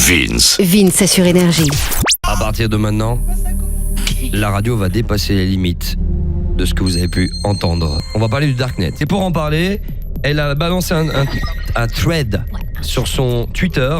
Vince. Vince sur Énergie. À partir de maintenant, la radio va dépasser les limites de ce que vous avez pu entendre. On va parler du Darknet. Et pour en parler, elle a balancé un thread sur son Twitter.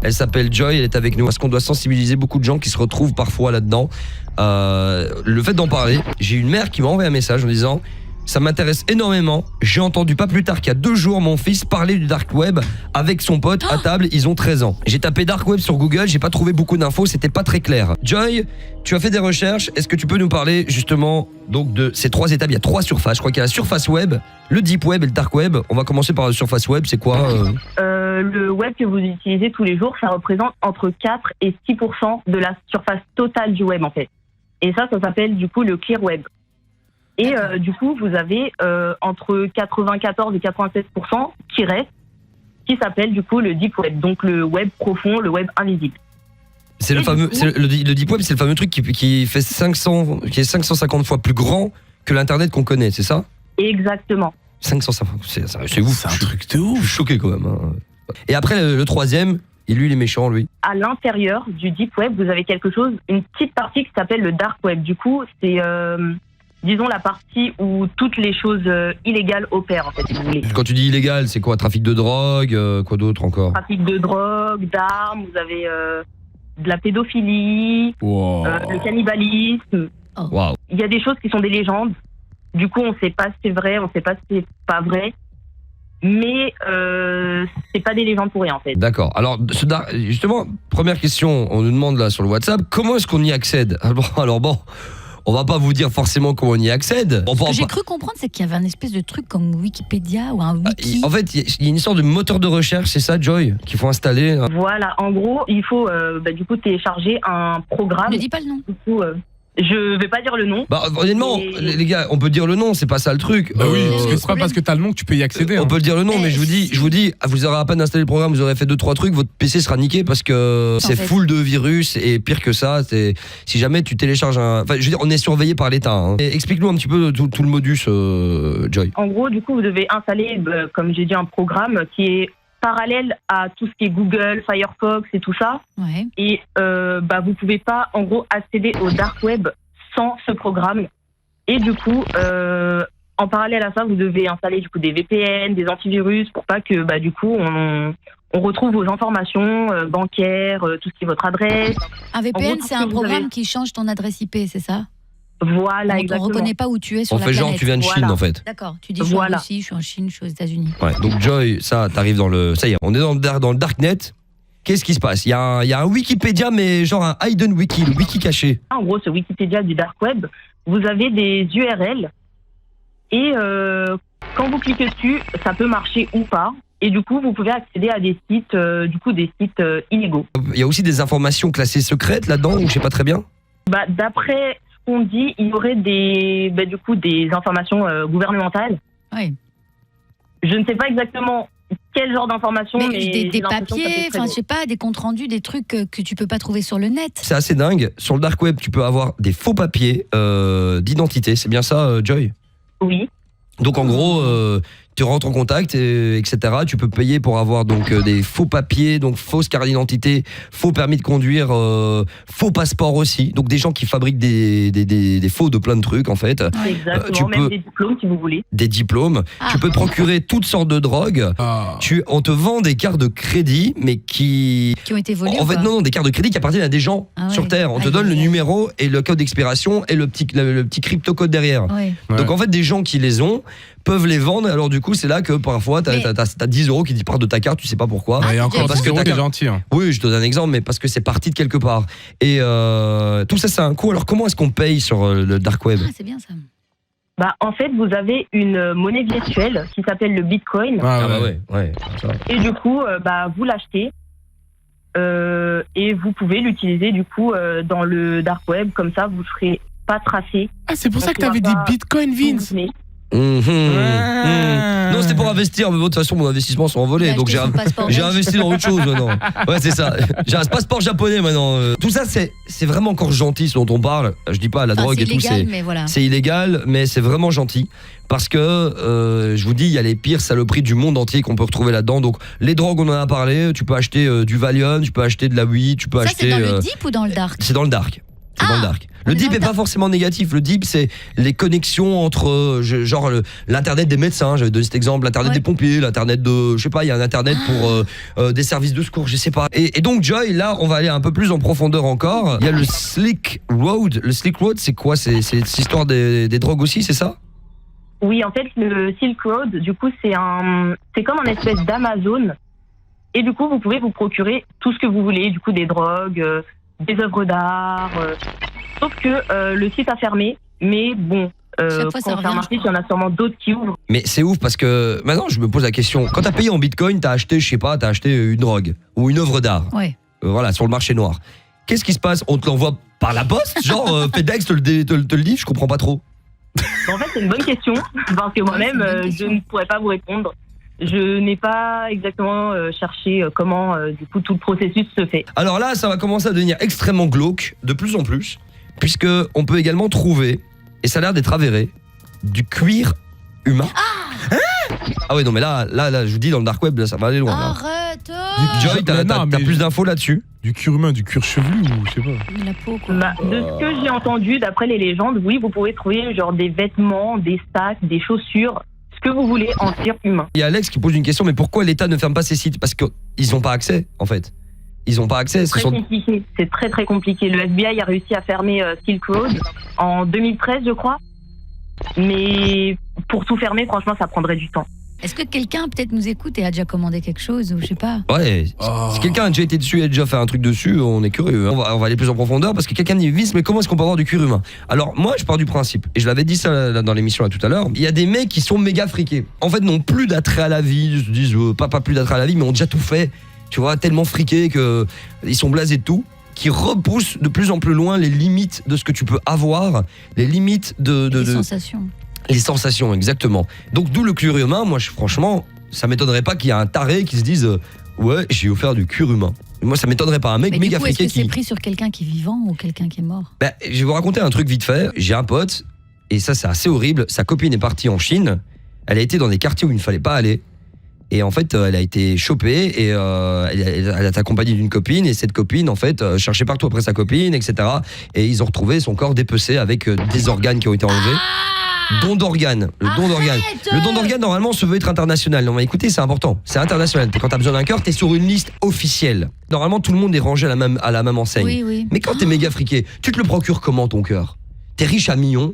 Elle s'appelle Joy, elle est avec nous parce qu'on doit sensibiliser beaucoup de gens qui se retrouvent parfois là-dedans. Le fait d'en parler, j'ai une mère qui m'a envoyé un message en disant « Ça m'intéresse énormément, j'ai entendu pas plus tard qu'il y a 2 jours mon fils parler du dark web avec son pote à table, ils ont 13 ans. J'ai tapé dark web sur Google, j'ai pas trouvé beaucoup d'infos, c'était pas très clair. Joy, tu as fait des recherches, est-ce que tu peux nous parler justement donc de ces 3 étapes? Il y a 3 surfaces, je crois qu'il y a la surface web, le deep web et le dark web. On va commencer par la surface web, c'est quoi Le web que vous utilisez tous les jours, ça représente entre 4 et 6% de la surface totale du web en fait. Et ça s'appelle du coup le clear web. Et du coup, vous avez entre 94 et 87% qui reste, qui s'appelle du coup le deep web, donc le web profond, le web invisible. C'est le fameux, le deep web, c'est le fameux truc qui fait 550 fois plus grand que l'internet qu'on connaît, c'est ça? Exactement. 550, c'est ouf. C'est un truc de ouf. Je suis choqué quand même. Hein. Et après le troisième, lui il est méchant lui. À l'intérieur du deep web, vous avez quelque chose, une petite partie qui s'appelle le dark web. Du coup, c'est disons la partie où toutes les choses illégales opèrent en fait, si vous voulez. Quand tu dis illégal, c'est quoi? Trafic de drogue, quoi d'autre encore? Trafic de drogue, d'armes, vous avez de la pédophilie, le cannibalisme. Wow. Il y a des choses qui sont des légendes. Du coup, on ne sait pas si c'est vrai, on ne sait pas si c'est pas vrai. Mais c'est pas des légendes pour rien en fait. D'accord. Alors justement, première question, on nous demande là sur le WhatsApp, comment est-ce qu'on y accède? Alors bon, on va pas vous dire forcément comment on y accède. Ce que j'ai cru comprendre, c'est qu'il y avait un espèce de truc comme Wikipédia ou un wiki. En fait, il y a une histoire de moteur de recherche, c'est ça, Joy, qu'il faut installer. Voilà, en gros, il faut du coup télécharger un programme. Ne dis pas le nom. Du coup, je vais pas dire le nom. Honnêtement, les gars, on peut dire le nom, c'est pas ça le truc. Bah oui, parce que c'est pas parce que t'as le nom que tu peux y accéder. On peut le dire le nom, mais je vous dis, vous aurez à peine installé le programme, vous aurez fait 2-3 trucs, votre PC sera niqué parce que c'est full de virus et pire que ça, si jamais tu télécharges enfin, je veux dire, on est surveillé par l'État. Hein. Explique-nous un petit peu tout le modus, Joy. En gros, du coup, vous devez installer, comme j'ai dit, un programme qui est parallèle à tout ce qui est Google, Firefox et tout ça. Ouais. Et vous pouvez pas, en gros, accéder au dark web sans ce programme. Et du coup, en parallèle à ça, vous devez installer du coup des VPN, des antivirus pour pas que du coup on retrouve vos informations bancaires, tout ce qui est votre adresse. Un VPN, gros, c'est un programme qui change ton adresse IP, c'est ça? Voilà, Donc, exactement. on reconnaît pas où tu es sur la planète. On fait genre tu viens de Chine en fait. D'accord, tu dis je suis en Russie, je suis en Chine, je suis aux États-Unis. Ouais, donc Joy, ça t'arrives dans le... Ça y est, on est dans le darknet. Qu'est-ce qui se passe? Il y a un Wikipédia, mais genre un hidden wiki, le wiki caché. En gros, ce Wikipédia du dark web, vous avez des URL et quand vous cliquez dessus, ça peut marcher ou pas. Et du coup, vous pouvez accéder à des sites, illégaux. Il y a aussi des informations classées secrètes là-dedans, ou je sais pas très bien. D'après ce qu'on dit, il y aurait des informations gouvernementales. Oui. Je ne sais pas exactement quel genre d'informations. Mais des papiers, enfin je sais pas, des comptes rendus, des trucs que tu peux pas trouver sur le net. C'est assez dingue. Sur le dark web, tu peux avoir des faux papiers d'identité. C'est bien ça, Joy? Oui. Donc en gros, tu rentres en contact, etc. Tu peux payer pour avoir donc des faux papiers, donc fausse carte d'identité, faux permis de conduire, faux passeport aussi. Donc des gens qui fabriquent des faux de plein de trucs en fait. Exactement, même des diplômes si vous voulez. Des diplômes. Tu peux te procurer toutes sortes de drogues. On te vend des cartes de crédit, mais qui ont été volées. En fait, non, des cartes de crédit qui appartiennent à des gens sur Terre. On te donne le numéro et le code d'expiration et le petit crypto-code derrière. Donc en fait, des gens qui les ont peuvent les vendre. Alors du coup, c'est là que parfois t'as 10 € qui partent de ta carte, tu sais pas pourquoi. Et encore parce que t'es gentil. Hein. Oui, je te donne un exemple, mais parce que c'est parti de quelque part. Et tout ça, c'est un coût. Alors comment est-ce qu'on paye sur le dark web? C'est bien ça. En fait, vous avez une monnaie virtuelle qui s'appelle le Bitcoin. Ouais. Et du coup, vous l'achetez et vous pouvez l'utiliser du coup dans le dark web. Comme ça, vous ne serez pas tracé. Ah, c'est pour ça que t'avais dit Bitcoin, Vince. Non, c'était pour investir, mais de toute façon, mon investissement sont envolés. Donc j'ai investi dans autre chose maintenant. Ouais, c'est ça. J'ai un passeport japonais maintenant. Tout ça, c'est vraiment encore gentil ce dont on parle. Je dis pas la drogue et tout, c'est illégal, mais c'est vraiment gentil. Parce que, je vous dis, il y a les pires saloperies du monde entier qu'on peut retrouver là-dedans. Donc, les drogues, on en a parlé. Tu peux acheter du Valium, tu peux acheter de la weed, tu peux acheter... c'est dans le deep ou dans le dark? C'est dans le dark. Dans le dark. Le deep est pas forcément négatif. Le deep, c'est les connexions entre, genre, l'internet des médecins. J'avais donné cet exemple, l'internet des pompiers, l'internet de, je sais pas, il y a un internet pour des services de secours, je sais pas. Et donc, Joy, là, on va aller un peu plus en profondeur encore. Il y a le Silk Road. Le Silk Road, c'est quoi? C'est cette histoire des drogues aussi, c'est ça? Oui, en fait, le Silk Road, du coup, c'est comme un espèce d'Amazon. Et du coup, vous pouvez vous procurer tout ce que vous voulez, du coup, des drogues, des œuvres d'art. Sauf que le site a fermé. Mais bon, quand on ferme un site, il y en a sûrement d'autres qui ouvrent. Mais c'est ouf parce que maintenant, je me pose la question. Quand t'as payé en bitcoin, t'as acheté, je sais pas, t'as acheté une drogue ou une œuvre d'art. Ouais. Voilà, sur le marché noir. Qu'est-ce qui se passe? On te l'envoie par la poste? Genre, FedEx te le dit? Je comprends pas trop. En fait, c'est une bonne question, parce que moi-même, je ne pourrais pas vous répondre. Je n'ai pas exactement cherché comment, du coup, tout le processus se fait. Alors là, ça va commencer à devenir extrêmement glauque, de plus en plus, puisque on peut également trouver, et ça a l'air d'être avéré, du cuir humain. Ah ouais, non mais là, je vous dis, dans le dark web, là, ça va aller loin. Arrête. Joy, t'as plus d'infos là-dessus? Du cuir humain, du cuir chevelu ou je sais pas. La peau, quoi. De ce que j'ai entendu, d'après les légendes, oui, vous pouvez trouver genre des vêtements, des sacs, des chaussures, ce que vous voulez en cuir humain. Il y a Alex qui pose une question, mais pourquoi l'État ne ferme pas ces sites? Parce qu'ils n'ont pas accès, en fait. Ils n'ont pas accès. C'est compliqué. C'est très très compliqué. Le FBI a réussi à fermer Silk Road en 2013, je crois. Mais pour tout fermer, franchement, ça prendrait du temps. Est-ce que quelqu'un peut-être nous écoute et a déjà commandé quelque chose ou je sais pas? Ouais, si quelqu'un a déjà été dessus et a déjà fait un truc dessus, on est curieux. On va aller plus en profondeur parce que quelqu'un dit mais comment est-ce qu'on peut avoir du cuir humain? Alors moi je pars du principe, et je l'avais dit ça dans l'émission là, tout à l'heure, il y a des mecs qui sont méga friqués. En fait n'ont plus d'attrait à la vie, ils se disent pas plus d'attrait à la vie mais ont déjà tout fait, tu vois, tellement friqués que ils sont blasés de tout, qui repoussent de plus en plus loin les limites de ce que tu peux avoir, les limites les sensations. Les sensations, exactement. Donc d'où le cuir humain. Moi, franchement, ça m'étonnerait pas qu'il y ait un taré qui se dise ouais, j'ai offert du cuir humain. Moi, ça m'étonnerait pas. Un mec méga friqué est-ce que c'est pris sur quelqu'un qui est vivant ou quelqu'un qui est mort? Je vais vous raconter un truc vite fait. J'ai un pote, et ça c'est assez horrible. Sa copine est partie en Chine. Elle a été dans des quartiers où il ne fallait pas aller. Et en fait, elle a été chopée et elle a été accompagnée d'une copine. Et cette copine, en fait, cherchait partout après sa copine, etc. Et ils ont retrouvé son corps dépecé avec des organes qui ont été enlevés. Don d'organes, le don d'organes. Le don d'organes, normalement, se veut être international. Non, mais écoutez, c'est important. C'est international. Quand t'as besoin d'un cœur, t'es sur une liste officielle. Normalement, tout le monde est rangé à la même enseigne. Oui. Mais quand t'es méga friqué, tu te le procures comment ton cœur? T'es riche à millions,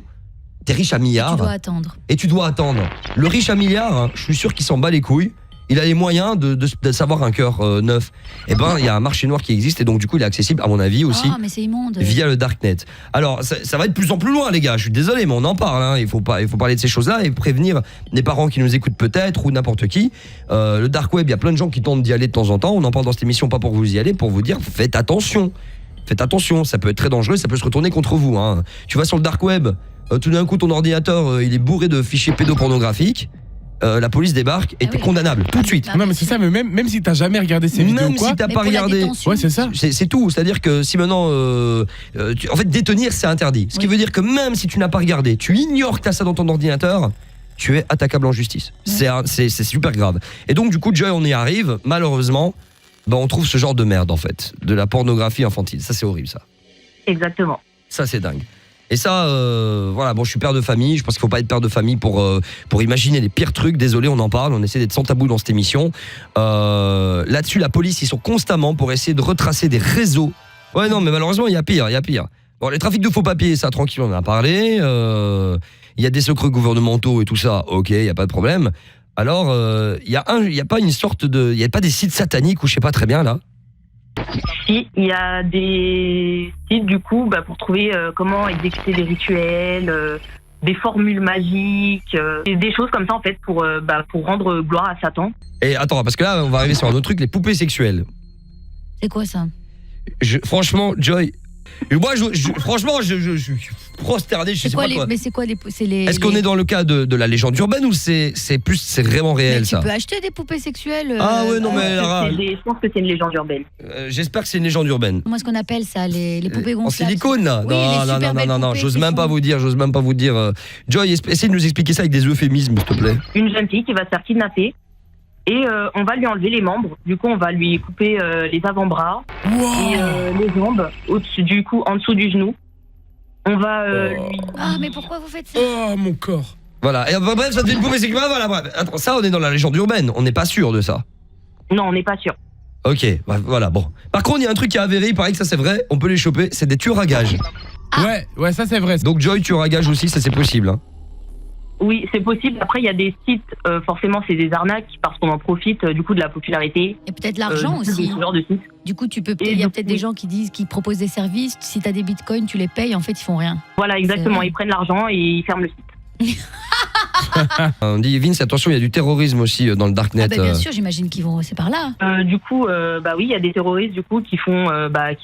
t'es riche à milliards. Et tu dois attendre. Le riche à milliards, hein, je suis sûr qu'il s'en bat les couilles. Il a les moyens de savoir un cœur neuf. Et ben, il y a un marché noir qui existe et donc du coup, il est accessible, à mon avis aussi, mais c'est immonde. Via le darknet. Alors, ça va être de plus en plus loin, les gars. Je suis désolé, mais on en parle. Hein. Il faut parler de ces choses-là et prévenir les parents qui nous écoutent peut-être ou n'importe qui. Le dark web, il y a plein de gens qui tentent d'y aller de temps en temps. On en parle dans cette émission, pas pour vous y aller, pour vous dire, faites attention. Faites attention, ça peut être très dangereux, ça peut se retourner contre vous. Hein. Tu vas sur le dark web, tout d'un coup, ton ordinateur, il est bourré de fichiers pédopornographiques. La police débarque et t'es condamnable tout de suite. Non mais c'est ça, mais même si t'as jamais regardé ces vidéos même si t'as pas regardé, ouais c'est ça. C'est tout, c'est-à-dire que si maintenant, en fait détenir c'est interdit. Ce qui veut dire que même si tu n'as pas regardé, tu ignores que t'as ça dans ton ordinateur, tu es attaquable en justice. C'est super grave. Et donc du coup Joy, on y arrive, malheureusement, on trouve ce genre de merde en fait, de la pornographie infantile. Ça c'est horrible ça. Exactement. Ça c'est dingue. Et ça, voilà, je suis père de famille, je pense qu'il faut pas être père de famille pour imaginer les pires trucs, désolé, on en parle, on essaie d'être sans tabou dans cette émission. Là-dessus, la police, ils sont constamment pour essayer de retracer des réseaux. Ouais, non, mais malheureusement, il y a pire. Bon, les trafics de faux papiers, ça, tranquille, on en a parlé. Il y a des secrets gouvernementaux et tout ça, ok, il y a pas de problème. Alors, il y a pas une sorte il y a pas des sites sataniques ou je sais pas très bien, là? Si, il y a des sites du coup pour trouver comment exécuter des rituels, des formules magiques, des choses comme ça en fait pour rendre gloire à Satan. Et attends, parce que là on va arriver sur un autre truc, les poupées sexuelles. C'est quoi ça? Franchement, Joy, Et moi, franchement, je suis prosterné, je sais pas quoi. Mais c'est quoi les Est-ce qu'on est dans le cas de la légende urbaine ou c'est vraiment réel, mais ça? Tu peux acheter des poupées sexuelles. Ah ouais, non mais Lara, Je pense que c'est une légende urbaine. j'espère que c'est une légende urbaine. Comment est-ce qu'on appelle ça, les poupées gonflables? En silicone là? Oui, les Non, super belles poupées j'ose qui même pas font- vous dire. Joy, essaye de nous expliquer ça avec des euphémismes, s'il te plaît. Une jeune fille qui va se faire kidnapper et on va lui enlever les membres. Du coup, on va lui couper les avant-bras et les jambes en dessous du genou. On va lui... Ah, mais pourquoi vous faites ça? Oh, mon corps. Voilà, et bref, ça devient une poupée sexuelle. Voilà, bref. Attends, ça, on est dans la légende urbaine, on n'est pas sûr de ça. Non, on n'est pas sûr. Ok, voilà, bon. Par contre, il y a un truc qui est avéré, il paraît que ça c'est vrai, on peut les choper, c'est des tueurs à gages. Ouais, ça c'est vrai. Donc Joy, tueur à gages aussi, ça c'est possible. Hein. Oui, c'est possible. Après, il y a des sites, forcément, c'est des arnaques parce qu'on en profite du coup de la popularité. Et peut-être l'argent de aussi. ce genre de site. Du coup, il y a du peut-être coup- des gens qui proposent des services. Si tu as des bitcoins, tu les payes. En fait, ils font rien. Voilà, exactement. vrai. Ils prennent l'argent et ils ferment le site. On dit Vince, attention, il y a du terrorisme aussi dans le darknet. Ah bah, bien sûr, j'imagine qu'ils vont. C'est par là. Du coup, bah oui, il y a des terroristes du coup qui font,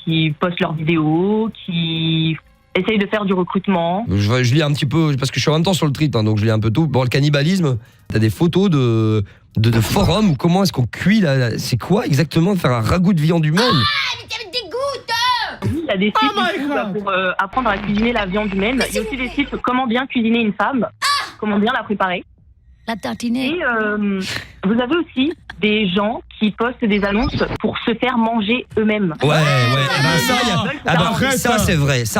qui postent leurs vidéos, qui essayent de faire du recrutement. Je lis un petit peu, parce que je suis en même temps sur le tweet, hein, donc je lis un peu tout. Bon, le cannibalisme, t'as des photos de forums, comment est-ce qu'on cuit c'est quoi exactement de faire un ragoût de viande humaine? Il y a des sites du coup, pour apprendre à cuisiner la viande humaine. Il y a aussi des sites comment bien cuisiner une femme, comment bien la préparer. La tartinée. Et vous avez aussi des gens qui postent des annonces pour se faire manger eux-mêmes. Ouais, eh ben, ça,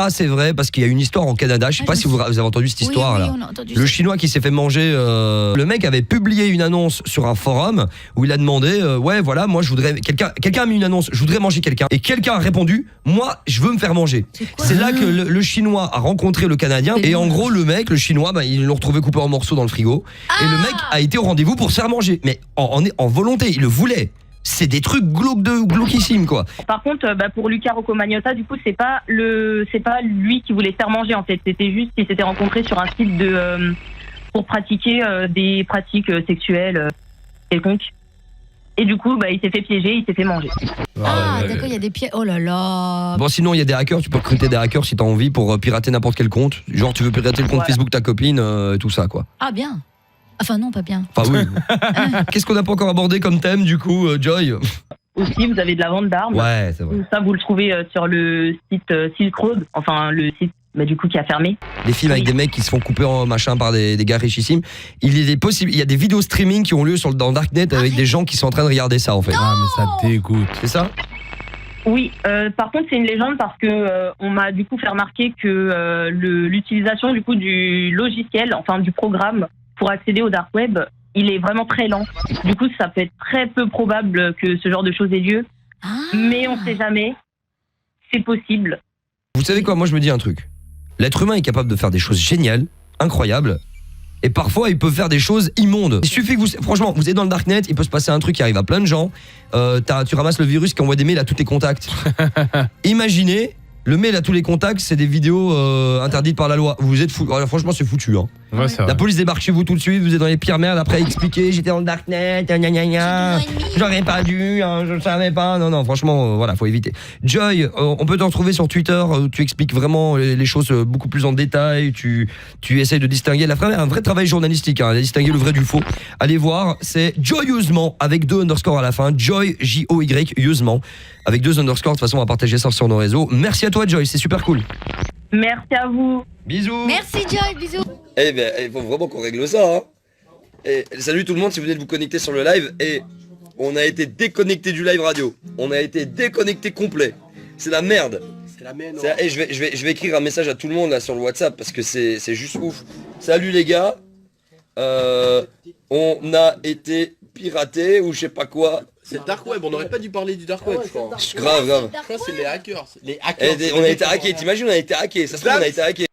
c'est vrai, parce qu'il y a une histoire au Canada, je sais pas si vous avez entendu cette histoire oui, là. on a entendu Le ça. chinois qui s'est fait manger, le mec avait publié une annonce sur un forum où il a demandé, ouais voilà, moi je voudrais, quelqu'un a mis une annonce, je voudrais manger quelqu'un, et quelqu'un a répondu, moi je veux me faire manger. C'est là que le chinois a rencontré le Canadien, et en gros le mec, le chinois, ils l'ont retrouvé coupé en morceaux dans le frigo, et le mec a été au rendez-vous pour se faire manger, mais en volonté, il le voulait. C'est des trucs glauquissimes quoi. Par contre, pour Luca Rocco Magnotta, du coup, c'est pas lui qui voulait se faire manger en fait. C'était juste qu'il s'était rencontré sur un site pour pratiquer des pratiques sexuelles quelconques. Et du coup, il s'est fait piéger, il s'est fait manger. Ah, d'accord, il y a des pieds. Oh là là. Bon, sinon il y a des hackers, tu peux recruter des hackers si t'as envie pour pirater n'importe quel compte. Genre tu veux pirater le compte Voilà. Facebook de ta copine, tout ça quoi. Ah, bien. Enfin, non, pas bien. Enfin oui. Qu'est-ce qu'on n'a pas encore abordé comme thème du coup, Joy? Aussi, vous avez de la vente d'armes. Ouais, c'est vrai. Ça, vous le trouvez sur le site Silk Road, enfin le site du coup qui a fermé. Des films avec des mecs qui se font couper en machin par des gars richissimes. Il y a des vidéos streaming qui ont lieu dans Darknet avec des gens qui sont en train de regarder ça en fait. Ah, mais ça dégoûte. C'est ça? Oui, par contre c'est une légende parce que on m'a du coup fait remarquer que l'utilisation du coup du logiciel, enfin du programme pour accéder au dark web, il est vraiment très lent. Du coup, ça peut être très peu probable que ce genre de choses ait lieu, mais on sait jamais. C'est possible. Vous savez quoi, moi je me dis un truc. L'être humain est capable de faire des choses géniales, incroyables, et parfois il peut faire des choses immondes. Il suffit que franchement, vous êtes dans le darknet, il peut se passer un truc qui arrive à plein de gens. Tu ramasses le virus qui envoie des mails à tous tes contacts. Imaginez, le mail à tous les contacts, c'est des vidéos interdites par la loi. Vous êtes fou. Alors, franchement, c'est foutu. Hein. Ouais, c'est La vrai. police débarque chez vous tout de suite, vous êtes dans les pires merdes, après expliquer, j'étais dans le darknet, gna gna gna, j'aurais pas dû, hein, je savais pas. Non, franchement, voilà, faut éviter. Joy, on peut te retrouver sur Twitter, tu expliques vraiment les choses beaucoup plus en détail, tu essayes de distinguer, un vrai travail journalistique, hein, distinguer le vrai du faux. Allez voir, c'est joyeusement, avec 2 underscores à la fin, Joy, J-O-Y, yeusement, avec 2 underscores, de toute façon on va partager ça sur nos réseaux. Merci à toi Joy, c'est super cool. Merci à vous. Bisous. Merci, Joy. Bisous. Eh ben, il faut vraiment qu'on règle ça. Hein. Et salut tout le monde si vous venez de vous connecter sur le live. Et on a été déconnecté du live radio. On a été déconnecté complet. C'est la merde. C'est la merde. Et je vais écrire un message à tout le monde là sur le WhatsApp parce que c'est juste ouf. Salut les gars. On a été piraté ou je sais pas quoi. C'est le dark web, on n'aurait pas dû parler du dark web, je crois. Grave. Je crois que c'est les hackers. Les hackers. On a été hacké. T'imagines, on a été hacké. Ça se trouve, on a été hacké.